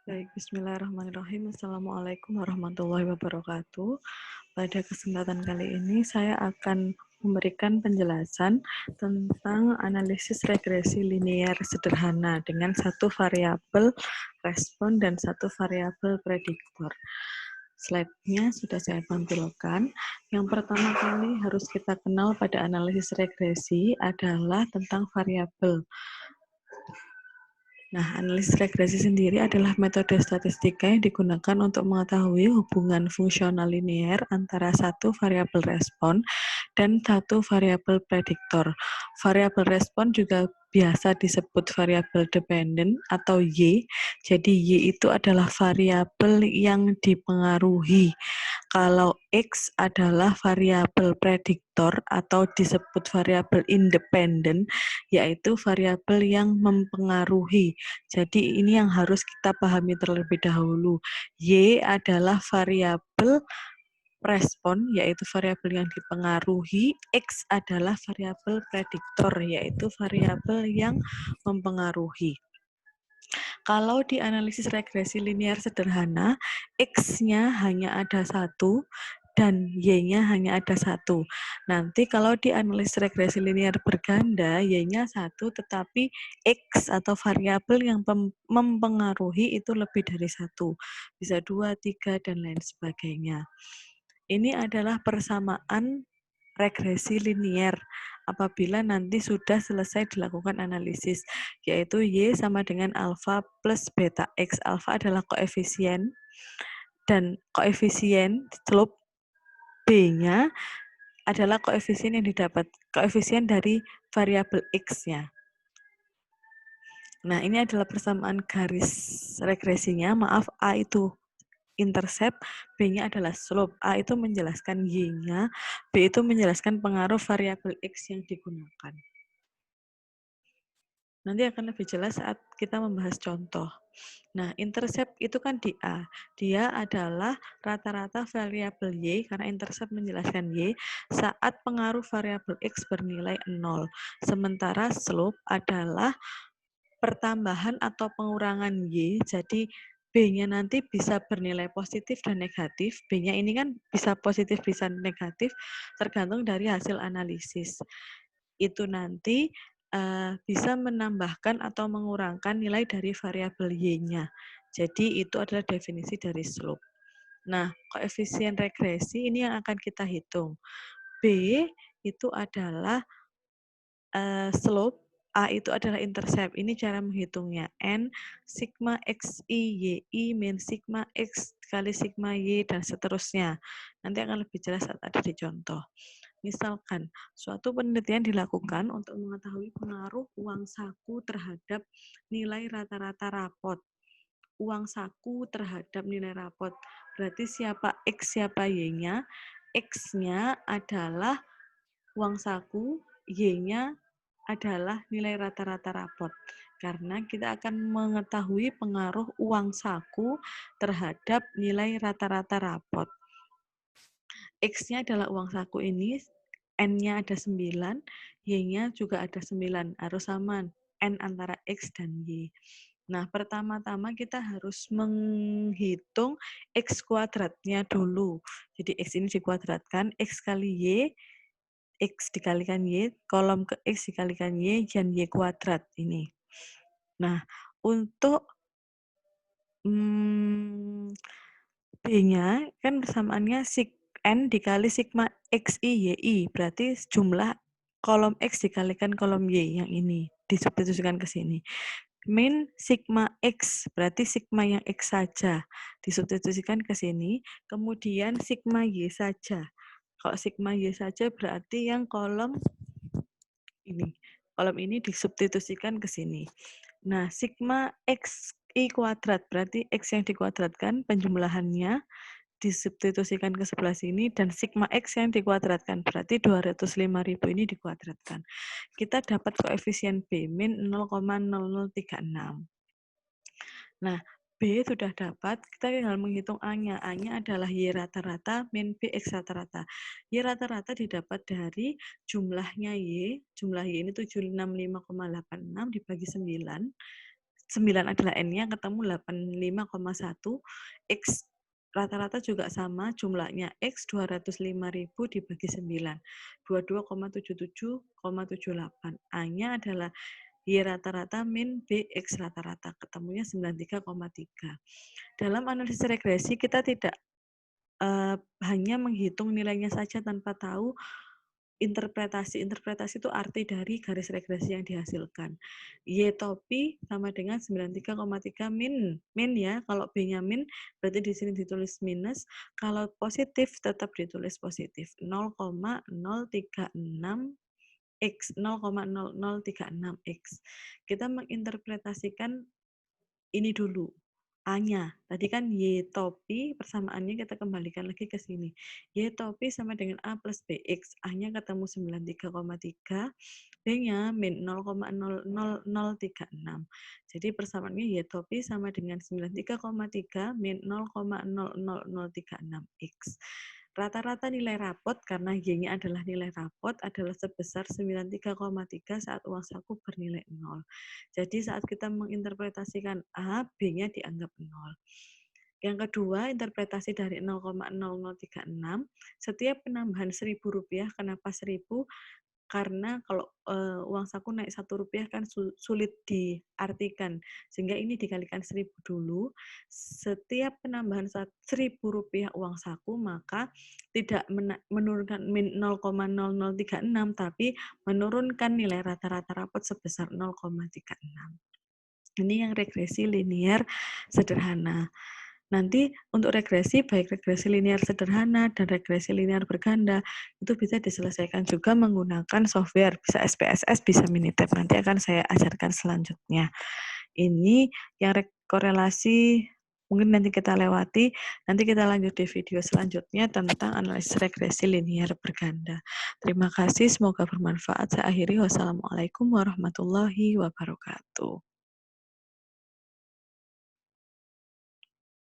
Baik, bismillahirrahmanirrahim. Assalamualaikum warahmatullahi wabarakatuh. Pada kesempatan kali ini saya akan memberikan penjelasan tentang analisis regresi linear sederhana dengan satu variabel respon dan satu variabel prediktor. Slide-nya sudah saya tampilkan. Yang pertama kali harus kita kenal pada analisis regresi adalah tentang variabel. Nah, analisis regresi sendiri adalah metode statistika yang digunakan untuk mengetahui hubungan fungsional linear antara satu variabel respon dan satu variabel prediktor. Variabel respon juga biasa disebut variabel dependent atau Y. Jadi Y itu adalah variabel yang dipengaruhi. Kalau X adalah variabel prediktor atau disebut variabel independen, yaitu variabel yang mempengaruhi. Jadi ini yang harus kita pahami terlebih dahulu. Y adalah variabel respon, yaitu variabel yang dipengaruhi. X adalah variabel prediktor, yaitu variabel yang mempengaruhi. Kalau di analisis regresi linear sederhana, X-nya hanya ada satu, dan Y-nya hanya ada satu. Nanti kalau di analisis regresi linear berganda, Y-nya satu, tetapi X atau variabel yang mempengaruhi itu lebih dari satu. Bisa 2, 3, dan lain sebagainya. Ini adalah persamaan regresi linear apabila nanti sudah selesai dilakukan analisis, yaitu Y sama dengan alfa plus beta X. Alfa adalah koefisien, dan koefisien slope B-nya adalah koefisien yang didapat, koefisien dari variabel X-nya. Nah, ini adalah persamaan garis regresinya. Maaf, A itu intercept, B-nya adalah slope. A itu menjelaskan Y-nya, B itu menjelaskan pengaruh variabel X yang digunakan. Nanti akan lebih jelas saat kita membahas contoh. Nah, intercept itu kan di A. Dia adalah rata-rata variabel Y, karena intercept menjelaskan Y, saat pengaruh variabel X bernilai 0. Sementara slope adalah pertambahan atau pengurangan Y, jadi B-nya nanti bisa bernilai positif dan negatif. B-nya ini kan bisa positif, bisa negatif, tergantung dari hasil analisis. Itu nanti bisa menambahkan atau mengurangkan nilai dari variabel Y-nya. Jadi itu adalah definisi dari slope. Nah, koefisien regresi ini yang akan kita hitung. B itu adalah slope, A itu adalah intercept. Ini cara menghitungnya. N sigma XI YI min sigma X kali sigma Y dan seterusnya. Nanti akan lebih jelas saat ada di contoh. Misalkan, suatu penelitian dilakukan untuk mengetahui pengaruh uang saku terhadap nilai rata-rata rapot. Uang saku terhadap nilai rapot. Berarti siapa X, siapa Y-nya? X-nya adalah uang saku, Y-nya adalah nilai rata-rata rapot. Karena kita akan mengetahui pengaruh uang saku terhadap nilai rata-rata rapot. X-nya adalah uang saku ini, N-nya ada 9, Y-nya juga ada 9. Harus sama N antara X dan Y. Nah, pertama-tama kita harus menghitung X kuadratnya dulu. Jadi X ini dikuadratkan, X kali Y, X dikalikan Y, kolom ke X dikalikan Y, dan Y kuadrat ini. Nah, untuk B-nya kan persamaannya N dikali sigma XI YI, berarti jumlah kolom X dikalikan kolom Y yang ini, disubstitusikan ke sini. Min sigma X, berarti sigma yang X saja, disubstitusikan ke sini, kemudian sigma Y saja. Kalau sigma Y saja berarti yang kolom ini disubstitusikan ke sini. Nah, sigma XI kuadrat, berarti X yang dikuadratkan, penjumlahannya disubstitusikan ke sebelah sini, dan sigma X yang dikuadratkan, berarti 205.000 ini dikuadratkan. Kita dapat koefisien B, min 0,0036. Nah, B sudah dapat, kita tinggal menghitung A-nya. A-nya adalah Y rata-rata min B X rata-rata. Y rata-rata didapat dari jumlahnya Y, jumlah Y ini 765,86 dibagi 9, 9 adalah N-nya, ketemu 85,1, X rata-rata juga sama, jumlahnya X 205.000 dibagi 9, 22,77,78. A-nya adalah Y rata-rata min B X rata-rata, ketemunya 93,3. Dalam analisis regresi, kita tidak hanya menghitung nilainya saja tanpa tahu interpretasi. Interpretasi itu arti dari garis regresi yang dihasilkan. Y topi sama dengan 93,3 min ya. Kalau B-nya min berarti di sini ditulis minus. Kalau positif tetap ditulis positif. 0,036 X, 0,0036 X. Kita menginterpretasikan ini dulu. A-nya. Tadi kan Y topi persamaannya kita kembalikan lagi ke sini. Y topi sama dengan A plus BX. A-nya ketemu 93,3. B-nya min 0,00036. Jadi persamaannya Y topi sama dengan 93,3 min 0,00036 X. Rata-rata nilai rapot karena Y-nya adalah nilai rapot adalah sebesar 93,3 saat uang saku bernilai 0. Jadi saat kita menginterpretasikan A, B-nya dianggap 0. Yang kedua, interpretasi dari 0,0036, setiap penambahan Rp1.000, kenapa 1.000? Karena kalau uang saku naik Rp1 kan sulit diartikan, sehingga ini dikalikan 1.000 dulu. Setiap penambahan Rp1.000 uang saku, maka tidak menurunkan min 0,0036, tapi menurunkan nilai rata-rata rapot sebesar 0,36. Ini yang regresi linear sederhana. Nanti untuk regresi, baik regresi linear sederhana dan regresi linear berganda, itu bisa diselesaikan juga menggunakan software, bisa SPSS, bisa Minitab. Nanti akan saya ajarkan selanjutnya. Ini yang korelasi mungkin nanti kita lewati, nanti kita lanjut di video selanjutnya tentang analisis regresi linear berganda. Terima kasih, semoga bermanfaat. Saya akhiri, wassalamualaikum warahmatullahi wabarakatuh.